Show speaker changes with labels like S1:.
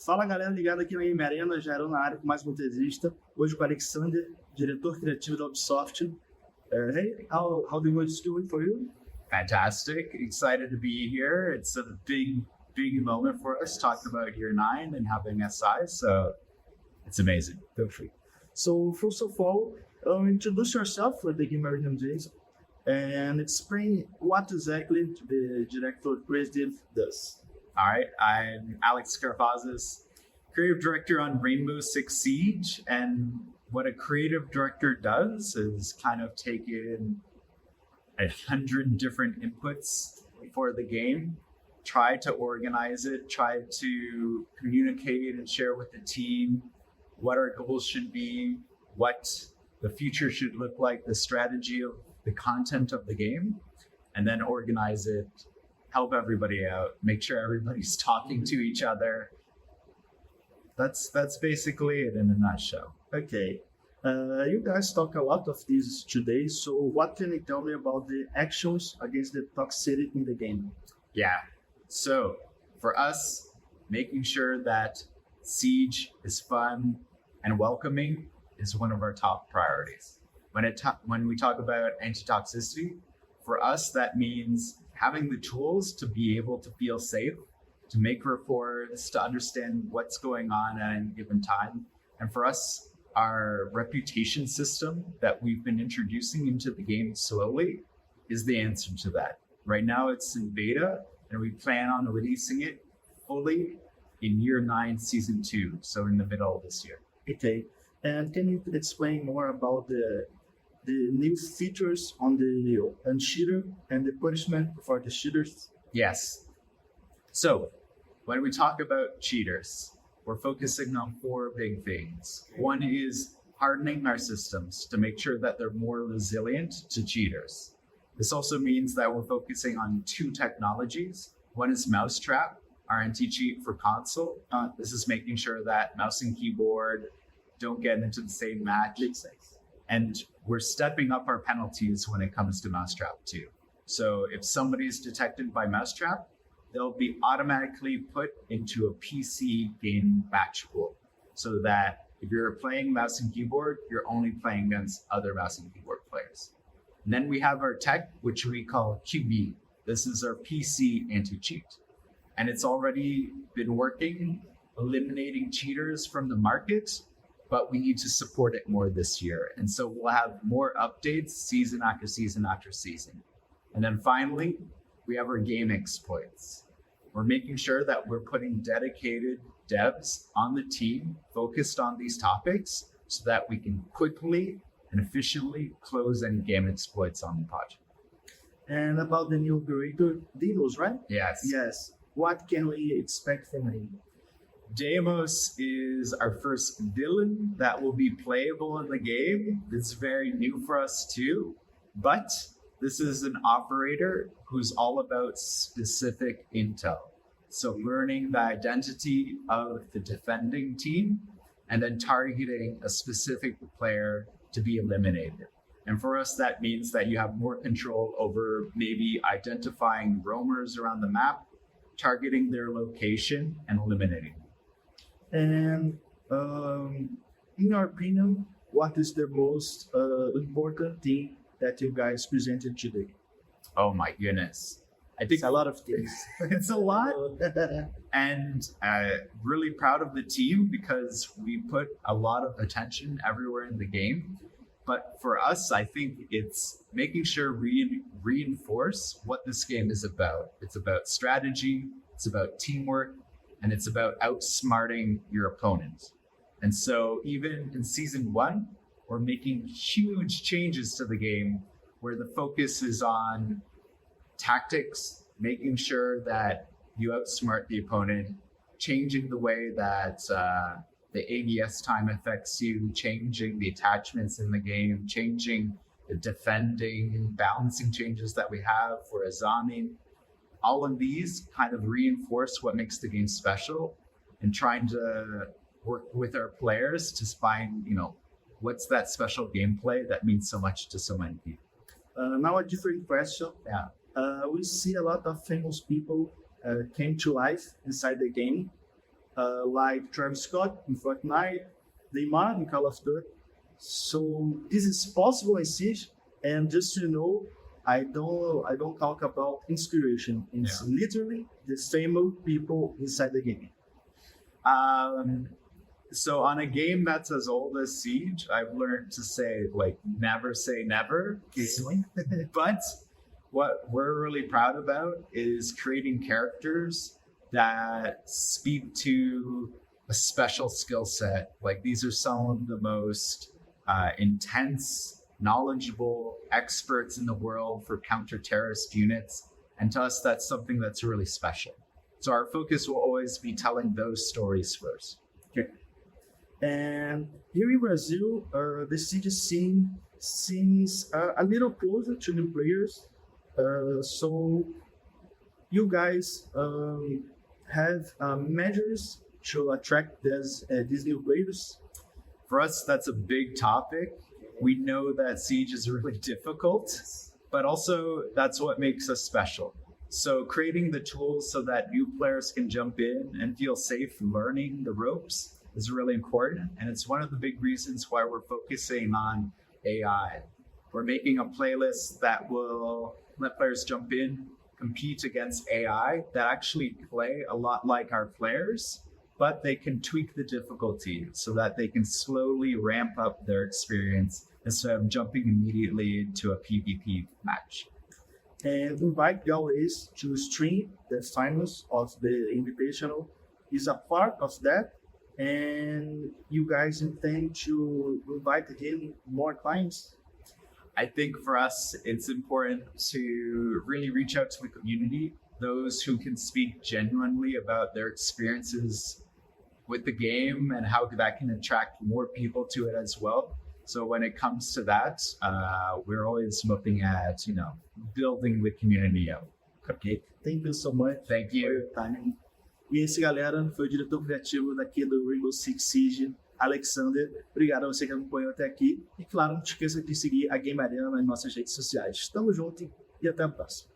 S1: Fala galera, ligado aqui na Game Arena, Jairão na área com mais um entrevista. Hoje com o Alexander, diretor criativo da Ubisoft. Hey, how the world is doing for you?
S2: Fantastic. Excited to be here. It's a big moment for us talking about year 9 and having SI, so it's amazing.
S1: Perfect. So first of all, introduce yourself for the Game Arena days and explain what exactly the Diretor Criativo does.
S2: All right, I'm Alex Karpazis, creative director on Rainbow Six Siege, and what a creative director does is kind of take in 100 different inputs for the game, try to organize it, try to communicate and share with the team what our goals should be, what the future should look like, the strategy of the content of the game, and then organize it, help everybody out, make sure everybody's talking to each other. That's basically it in a nutshell.
S1: Okay. You guys talk a lot of this today, so what can you tell me about the actions against the toxicity in the game?
S2: Yeah, so for us, making sure that Siege is fun and welcoming is one of our top priorities. When we talk about anti-toxicity, for us that means having the tools to be able to feel safe, to make reports, to understand what's going on at any given time. And for us, our reputation system that we've been introducing into the game slowly is the answer to that. Right now it's in beta, and we plan on releasing it fully in year 9, season 2, so in the middle of this year.
S1: Okay, and can you explain more about the new features on the cheater and the punishment for the cheaters?
S2: Yes. So when we talk about cheaters, we're focusing on 4 big things. One is hardening our systems to make sure that they're more resilient to cheaters. This also means that we're focusing on 2 technologies. One is MOUSETRAP, our anti-cheat for console. This is making sure that mouse and keyboard don't get into the same match. And we're stepping up our penalties when it comes to MOUSETRAP too. So if somebody's detected by MOUSETRAP, they'll be automatically put into a PC game match pool, so that if you're playing mouse and keyboard, you're only playing against other mouse and keyboard players. And then we have our tech, which we call QB. This is our PC anti-cheat. And it's already been working, eliminating cheaters from the market, but we need to support it more this year. And so we'll have more updates season after season after season. And then finally, we have our game exploits. We're making sure that we're putting dedicated devs on the team focused on these topics so that we can quickly and efficiently close any game exploits on the project.
S1: And about the new operator, Deimos, right?
S2: Yes.
S1: Yes. What can we expect from him?
S2: Deimos is our first villain that will be playable in the game. It's very new for us too, but this is an operator who's all about specific intel. So learning the identity of the defending team and then targeting a specific player to be eliminated. And for us, that means that you have more control over maybe identifying roamers around the map, targeting their location, and eliminating them.
S1: And in your opinion, what is the most important thing that you guys presented today?
S2: Oh my goodness. I think
S1: it's a lot of things.
S2: It's a lot. And really proud of the team because we put a lot of attention everywhere in the game. But for us, I think it's making sure we reinforce what this game is about. It's about strategy, it's about teamwork, and it's about outsmarting your opponent. And so even in season 1, we're making huge changes to the game where the focus is on tactics, making sure that you outsmart the opponent, changing the way that the ADS time affects you, changing the attachments in the game, changing the defending and balancing changes that we have for Azami. All of these kind of reinforce what makes the game special and trying to work with our players to find, what's that special gameplay that means so much to so many people.
S1: Now a different question.
S2: Yeah.
S1: We see a lot of famous people came to life inside the game. like Travis Scott in Fortnite, Neymar in Call of Duty. So this is possible in Siege, and just to know, I don't talk about inspiration. It's literally the same old people inside the game.
S2: So on a game that's as old as Siege, I've learned to say never say never. But what we're really proud about is creating characters that speak to a special skill set. Like these are some of the most intense, knowledgeable experts in the world for counter-terrorist units. And to us, that's something that's really special. So our focus will always be telling those stories first.
S1: Okay. And here in Brazil, the Siege scene seems a little closer to new players. So you guys have measures to attract these new players?
S2: For us, that's a big topic. We know that Siege is really difficult, but also that's what makes us special. So creating the tools so that new players can jump in and feel safe learning the ropes is really important. And it's one of the big reasons why we're focusing on AI. We're making a playlist that will let players jump in, compete against AI that actually play a lot like our players, but they can tweak the difficulty so that they can slowly ramp up their experience instead of jumping immediately into a PvP match.
S1: And invite the always to stream the finals of the Invitational is a part of that. And you guys intend to invite again more times?
S2: I think for us, it's important to really reach out to the community, those who can speak genuinely about their experiences with the game and how that can attract more people to it as well. So when it comes to that, we're always looking at, building the community up.
S1: Okay, thank you so much.
S2: Thank you.
S1: For your time. E esse, galera, foi o diretor criativo daqui do Rainbow Six Siege, Alexander. Obrigado a você que acompanhou até aqui. E claro, não te esqueça de seguir a Game Arena nas nossas redes sociais. Tamo junto e até a próxima.